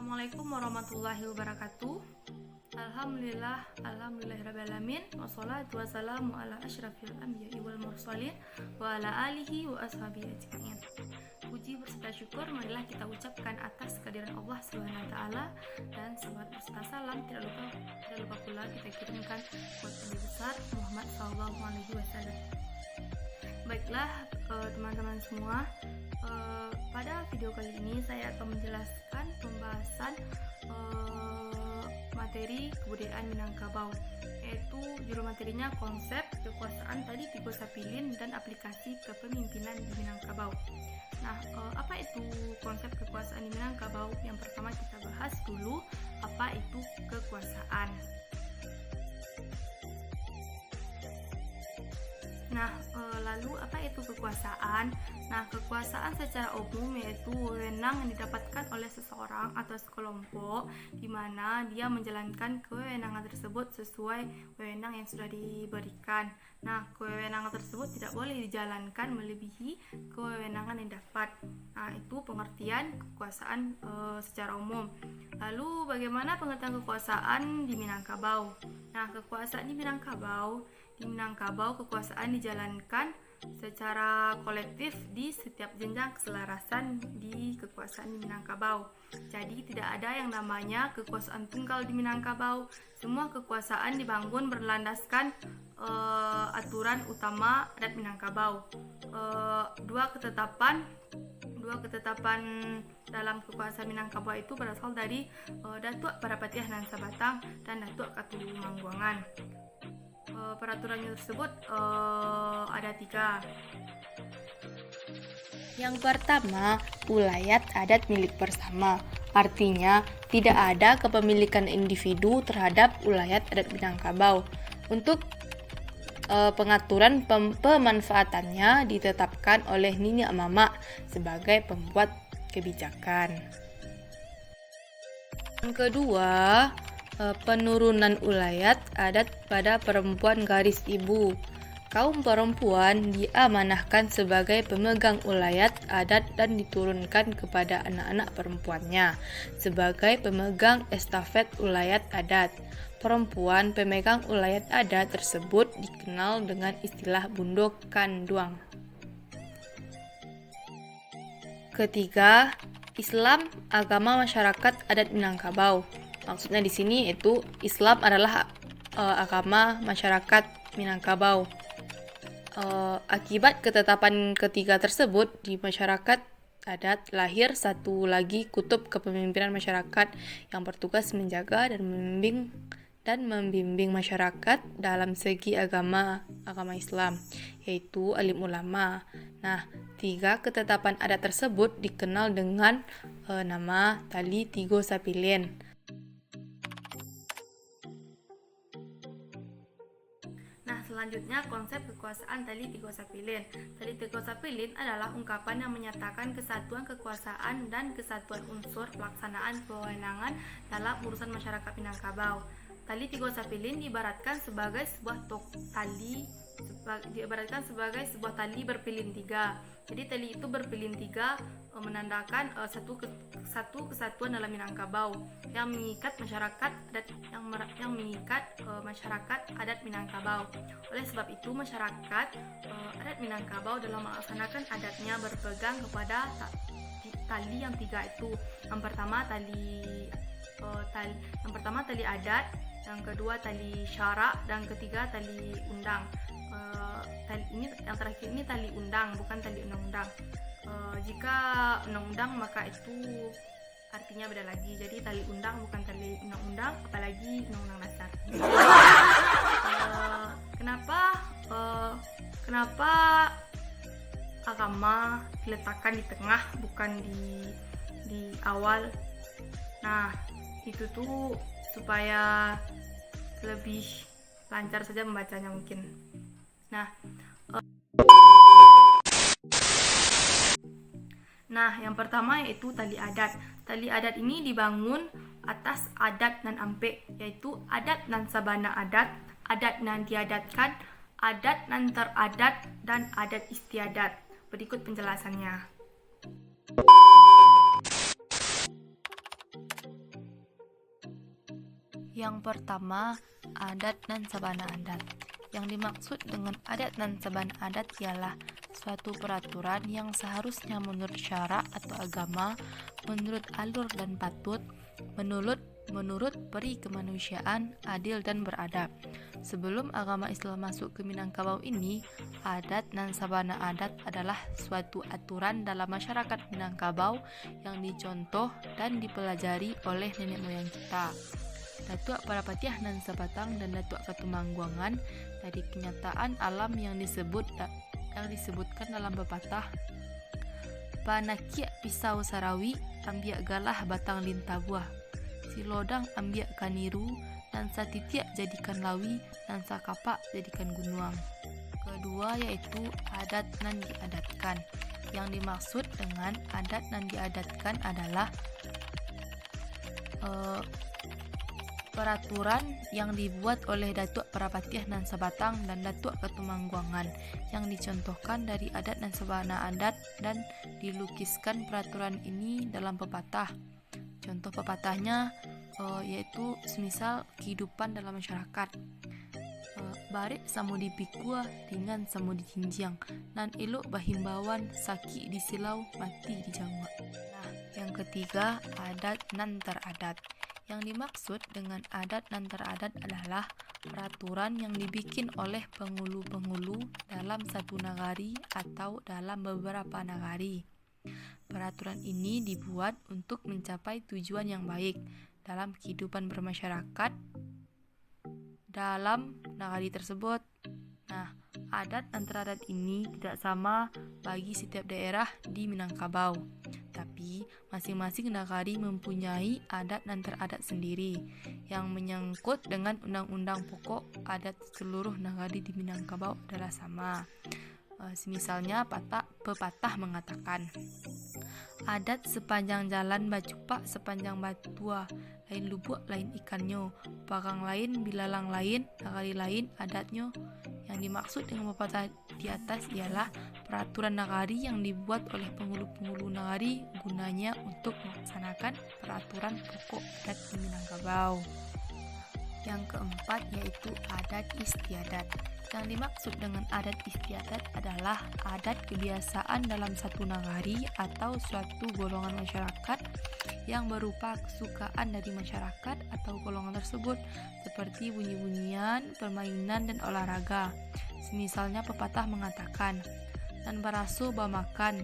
Assalamualaikum warahmatullahi wabarakatuh. Alhamdulillahirrabbilalamin. Wassalatu wassalamu ala asyrafil anbiya'i wal mursalin wa ala alihi wa ashabihi ajma'in. Puji berserta syukur marilah kita ucapkan atas kehadiran Allah Subhanahu wa taala, dan salawat berserta salam tidak lupa pula kita kirimkan buat Nabi besar Muhammad sallallahu alaihi wasallam. Baiklah teman-teman semua, pada video kali ini saya akan menjelaskan pembahasan materi kebudayaan Minangkabau, yaitu judul materinya konsep kekuasaan Tali Tigo Sapilin dan aplikasi kepemimpinan di Minangkabau. Nah, apa itu konsep kekuasaan di Minangkabau? Yang pertama kita bahas dulu apa itu kekuasaan. Nah, lalu apa itu kekuasaan? Nah, kekuasaan secara umum yaitu wewenang yang didapatkan oleh seseorang atau sekelompok di mana dia menjalankan kewenangan tersebut sesuai wewenang yang sudah diberikan. Nah, kewenangan tersebut tidak boleh dijalankan melebihi kewenangan yang dapat. Nah, itu pengertian kekuasaan secara umum. Lalu, bagaimana pengertian kekuasaan di Minangkabau? Nah, kekuasaan di Minangkabau kekuasaan dijalankan secara kolektif di setiap jenjang keselarasan di kekuasaan di Minangkabau. Jadi tidak ada yang namanya kekuasaan tunggal di Minangkabau. Semua kekuasaan dibangun berlandaskan aturan utama adat Minangkabau. Dua ketetapan dalam kekuasaan Minangkabau itu berasal dari Datuk Parapatiah Nan Sabatang dan Datuk Katu Mangguangan. Peraturannya tersebut ada 3. Yang pertama, ulayat adat milik bersama. Artinya, tidak ada kepemilikan individu terhadap ulayat adat Minangkabau. Untuk pengaturan pemanfaatannya ditetapkan oleh Nini Mama sebagai pembuat kebijakan. Yang kedua, penurunan ulayat adat pada perempuan garis ibu. Kaum perempuan diamanahkan sebagai pemegang ulayat adat dan diturunkan kepada anak-anak perempuannya sebagai pemegang estafet ulayat adat. Perempuan pemegang ulayat adat tersebut dikenal dengan istilah Bundo Kanduang. Ketiga, Islam agama masyarakat adat Minangkabau. Maksudnya di sini itu Islam adalah agama masyarakat Minangkabau. Akibat ketetapan ketiga tersebut di masyarakat adat lahir satu lagi kutub kepemimpinan masyarakat yang bertugas menjaga dan membimbing masyarakat dalam segi agama Islam, yaitu alim ulama. Nah, 3 ketetapan adat tersebut dikenal dengan nama Tali Tigo Sapilin. Selanjutnya, konsep kekuasaan Tali Tigo Sapilin. Tali Tigo Sapilin adalah ungkapan yang menyatakan kesatuan kekuasaan dan kesatuan unsur pelaksanaan kewenangan dalam urusan masyarakat Minangkabau. Tali Tigo Sapilin diibaratkan sebagai sebuah tali berpilin 3. Jadi tali itu berpilin 3 menandakan satu kesatuan dalam Minangkabau yang mengikat masyarakat adat Minangkabau. Oleh sebab itu masyarakat adat Minangkabau dalam melaksanakan adatnya berpegang kepada tali yang 3 itu. Yang pertama tali adat, yang kedua tali syarak, dan ketiga tali undang. Yang terakhir ini tali undang, bukan tali undang-undang. Jika undang-undang maka itu artinya beda lagi. Jadi tali undang bukan tali undang-undang, apalagi undang-undang dasar. Kenapa agama diletakkan di tengah bukan di awal? Nah, itu tuh supaya lebih lancar saja membacanya mungkin. Nah, yang pertama yaitu tali adat. Tali adat ini dibangun atas adat nan ampe, yaitu adat nan sabana adat nan diadatkan, adat nan teradat, dan adat istiadat. Berikut penjelasannya. Yang pertama, adat dan sabana adat. Yang dimaksud dengan adat dan sabana adat ialah suatu peraturan yang seharusnya menurut syarak atau agama, menurut alur dan patut, menurut peri kemanusiaan, adil dan beradab. Sebelum agama Islam masuk ke Minangkabau ini, adat dan sabana adat adalah suatu aturan dalam masyarakat Minangkabau yang dicontoh dan dipelajari oleh nenek moyang kita. Datuk Parapatiah nan Sabatang dan Datuk Katumangguangan dari kenyataan alam yang disebutkan dalam pepatah Panakiak pisau sarawi ambiak galah batang lintah buah, si lodang ambiak kaniru dan satitiak jadikan lawi dan sakapak jadikan gunuang. Kedua yaitu adat nan diadatkan. Yang dimaksud dengan adat nan diadatkan adalah peraturan yang dibuat oleh Datuk Parapatiah nan Sabatang dan Datuk Katumangguangan yang dicontohkan dari adat dan sabana adat dan dilukiskan peraturan ini dalam pepatah. Contoh pepatahnya yaitu semisal kehidupan dalam masyarakat. Barik samu dipikua dengan samu dicinjiang nan elok bahimbawan saki di silau mati di Jawa. Nah, yang ketiga adat nan teradat. Yang dimaksud dengan adat dan teradat adalah peraturan yang dibikin oleh penghulu-penghulu dalam satu nagari atau dalam beberapa nagari. Peraturan ini dibuat untuk mencapai tujuan yang baik dalam kehidupan bermasyarakat dalam nagari tersebut. Nah, adat dan teradat ini tidak sama bagi setiap daerah di Minangkabau. Tapi masing-masing nagari mempunyai adat dan teradat sendiri yang menyangkut dengan undang-undang pokok adat seluruh nagari di Minangkabau adalah sama. Misalnya pepatah mengatakan adat sepanjang jalan bacupak sepanjang batua, lain lubuk lain ikannya, pagang lain bilalang lain, nagari lain adatnya. Yang dimaksud dengan pepatah di atas ialah peraturan nagari yang dibuat oleh penghulu-penghulu nagari gunanya untuk melaksanakan peraturan pokok adat di Minangkabau. Yang keempat yaitu adat istiadat. Yang dimaksud dengan adat istiadat adalah adat kebiasaan dalam satu nagari atau suatu golongan masyarakat yang berupa kesukaan dari masyarakat atau golongan tersebut seperti bunyi-bunyian, permainan, dan olahraga. Misalnya pepatah mengatakan dan baraso bamakan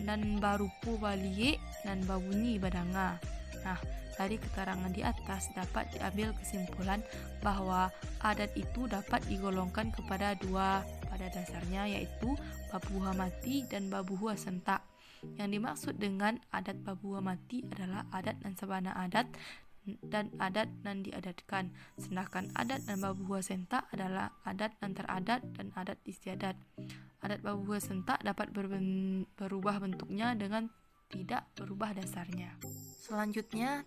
dan barupu balie dan babunyi badanga. Nah, dari keterangan di atas dapat diambil kesimpulan bahwa adat itu dapat digolongkan kepada dua pada dasarnya, yaitu babuha mati dan babuha sentak. Yang dimaksud dengan adat babuha mati adalah adat dan sabana adat dan adat dan diadatkan, sedangkan adat dan babuha sentak adalah adat dan teradat dan adat istiadat. Adat babuha sentak dapat berubah bentuknya dengan tidak berubah dasarnya. Selanjutnya,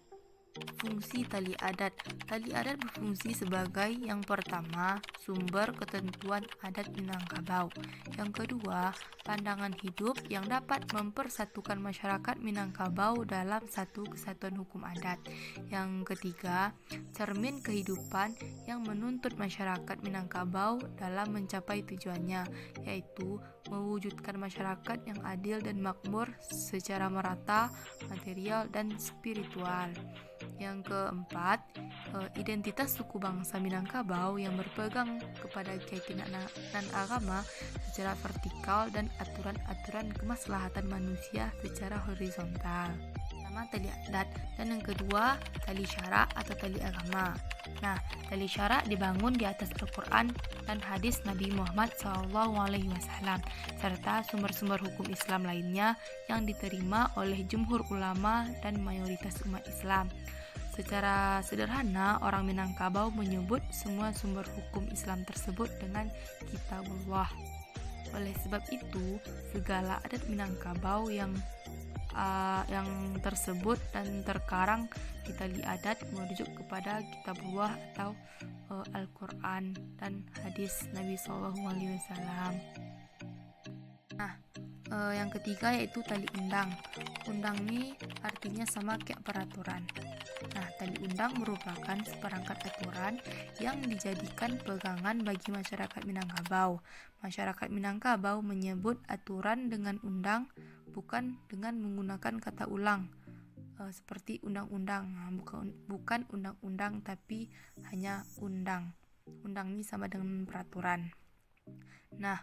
fungsi tali adat. Tali adat berfungsi sebagai yang pertama, sumber ketentuan adat Minangkabau. Yang kedua, pandangan hidup yang dapat mempersatukan masyarakat Minangkabau dalam satu kesatuan hukum adat. Yang ketiga, cermin kehidupan yang menuntut masyarakat Minangkabau dalam mencapai tujuannya, yaitu mewujudkan masyarakat yang adil dan makmur secara merata, material dan spiritual. Yang keempat, identitas suku bangsa Minangkabau yang berpegang kepada keyakinan dan agama secara vertikal dan aturan-aturan kemaslahatan manusia secara horizontal. Pertama, tali adat, dan yang kedua, tali syarak atau tali agama. Nah, tali syarak dibangun di atas Al-Quran dan hadis Nabi Muhammad SAW serta sumber-sumber hukum Islam lainnya yang diterima oleh jumhur ulama dan mayoritas umat Islam. Secara sederhana, orang Minangkabau menyebut semua sumber hukum Islam tersebut dengan Kitabullah. Oleh sebab itu, segala adat Minangkabau yang tersebut dan terkarang di tali adat merujuk kepada Kitabullah atau Al-Quran dan hadis Nabi SAW. Nah, Yang ketiga yaitu tali undang. Undang ini artinya sama kayak peraturan. Nah, tali undang merupakan seperangkat aturan yang dijadikan pegangan bagi masyarakat Minangkabau. Masyarakat Minangkabau menyebut aturan dengan undang, bukan dengan menggunakan kata ulang. Seperti undang-undang, bukan undang-undang tapi hanya undang. Undang ini sama dengan peraturan. Nah,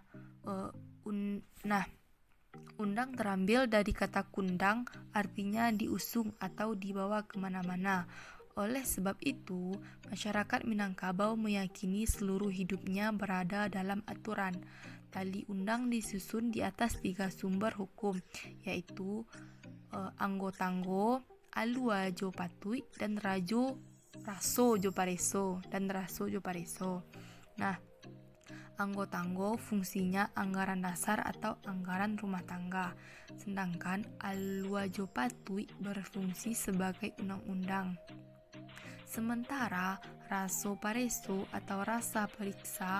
undang terambil dari kata kundang, artinya diusung atau dibawa kemana-mana. Oleh sebab itu, masyarakat Minangkabau meyakini seluruh hidupnya berada dalam aturan. Tali undang disusun di atas 3 sumber hukum, yaitu Anggo-Tanggo, Alua Jo Patui, dan Raso Jo Pareso. Nah, Anggo-Tanggo fungsinya anggaran dasar atau anggaran rumah tangga, sedangkan Alua Jo Patui berfungsi sebagai undang-undang. Sementara Raso Pareso atau rasa periksa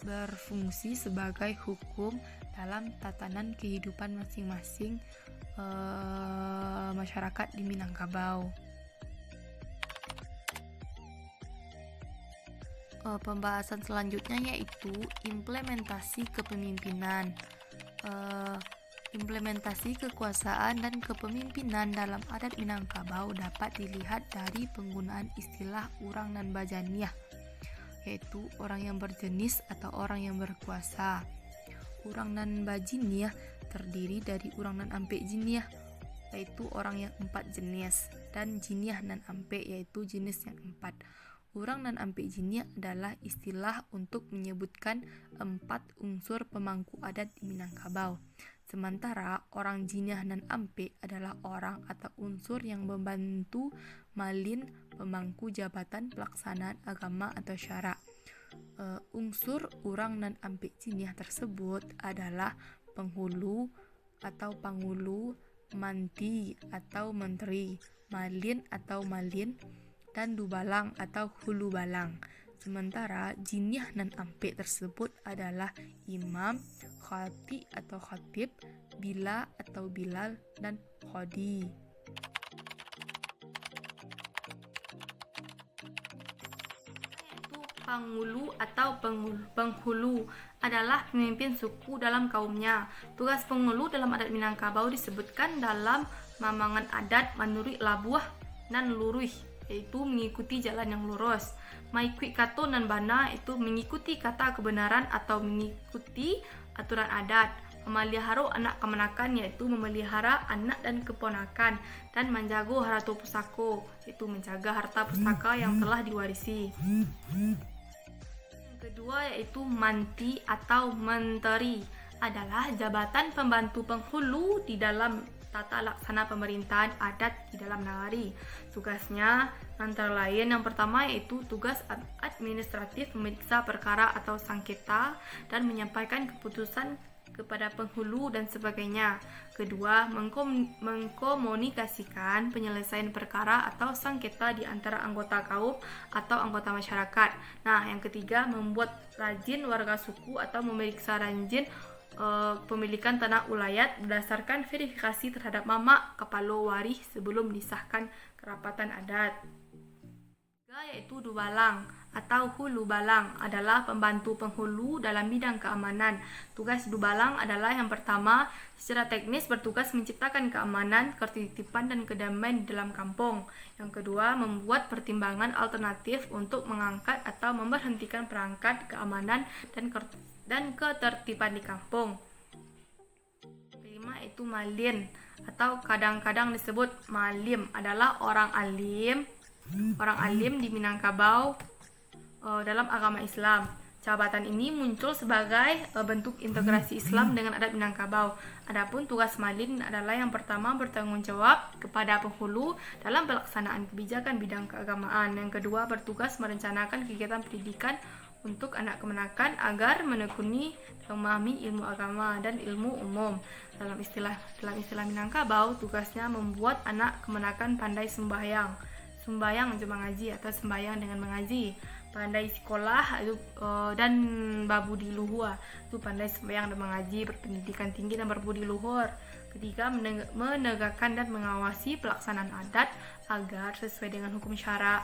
berfungsi sebagai hukum dalam tatanan kehidupan masing-masing masyarakat di Minangkabau. Pembahasan selanjutnya yaitu implementasi kepemimpinan. Implementasi kekuasaan dan kepemimpinan dalam adat Minangkabau dapat dilihat dari penggunaan istilah urang nan bajaniah, yaitu orang yang berjenis atau orang yang berkuasa. Urang nan bajiniah terdiri dari urang nan ampe jiniah, yaitu orang yang 4 jenis, dan jiniah nan ampe, yaitu jenis yang 4. Urang nan ampe jiniah adalah istilah untuk menyebutkan 4 unsur pemangku adat di Minangkabau. Sementara orang jiniah nan ampe adalah orang atau unsur yang membantu malin pemangku jabatan pelaksanaan agama atau syara. Unsur urang nan ampe jiniah tersebut adalah penghulu atau pangulu, manti atau menteri, malin atau malin, dan dubalang atau hulu balang. Sementara jiniah nan ampe tersebut adalah imam, khati atau khatib, bila atau bilal, dan khodi. Pangulu atau penghulu adalah pemimpin suku dalam kaumnya. Tugas penghulu dalam adat Minangkabau disebutkan dalam mamangan adat menurut labuah nan luruh, yaitu mengikuti jalan yang lurus. Maikwi kato nan bana itu mengikuti kata kebenaran atau mengikuti aturan adat. Memelihara anak kemenakan yaitu memelihara anak dan keponakan, dan menjaga harta pusako yaitu menjaga harta pustaka yang telah diwarisi. Yang kedua yaitu manti atau menteri, adalah jabatan pembantu penghulu di dalam tata laksana pemerintahan adat di dalam nagari. Tugasnya antara lain yang pertama yaitu tugas administratif memeriksa perkara atau sengketa dan menyampaikan keputusan kepada penghulu dan sebagainya. Kedua, mengkomunikasikan penyelesaian perkara atau sengketa di antara anggota kaum atau anggota masyarakat. Nah, yang ketiga, membuat rajin warga suku atau memeriksa rajin pemilikan tanah ulayat berdasarkan verifikasi terhadap mamak kepala waris sebelum disahkan kerapatan adat. Yaitu dubalang atau hulu balang, adalah pembantu penghulu dalam bidang keamanan. Tugas dubalang adalah yang pertama, secara teknis bertugas menciptakan keamanan, ketertiban dan kedamaian di dalam kampung. Yang kedua, membuat pertimbangan alternatif untuk mengangkat atau memberhentikan perangkat keamanan dan ketertiban di kampung. Kelima itu malin atau kadang-kadang disebut malim, adalah orang alim di Minangkabau dalam agama Islam. Jabatan ini muncul sebagai bentuk integrasi Islam dengan adat Minangkabau. Adapun tugas malin adalah yang pertama bertanggung jawab kepada penghulu dalam pelaksanaan kebijakan bidang keagamaan. Yang kedua, bertugas merencanakan kegiatan pendidikan untuk anak kemenakan agar menekuni dan memahami ilmu agama dan ilmu umum. Dalam istilah Minangkabau, tugasnya membuat anak kemenakan pandai sembahyang dengan mengaji, pandai sekolah itu dan babudi luhur, itu pandai sembahyang dan mengaji, berpendidikan tinggi dan berbudi luhur. Ketiga, menegakkan dan mengawasi pelaksanaan adat agar sesuai dengan hukum syara.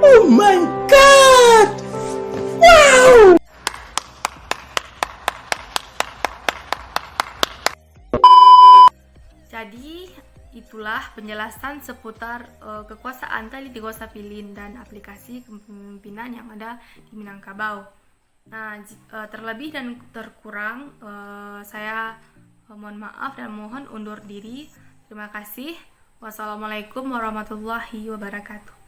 Oh my god! Wow! Jadi itulah penjelasan seputar kekuasaan Tali Tigo Sapilin dan aplikasi kepemimpinan yang ada di Minangkabau. Nah, terlebih dan terkurang saya mohon maaf dan mohon undur diri. Terima kasih. Wassalamualaikum warahmatullahi wabarakatuh.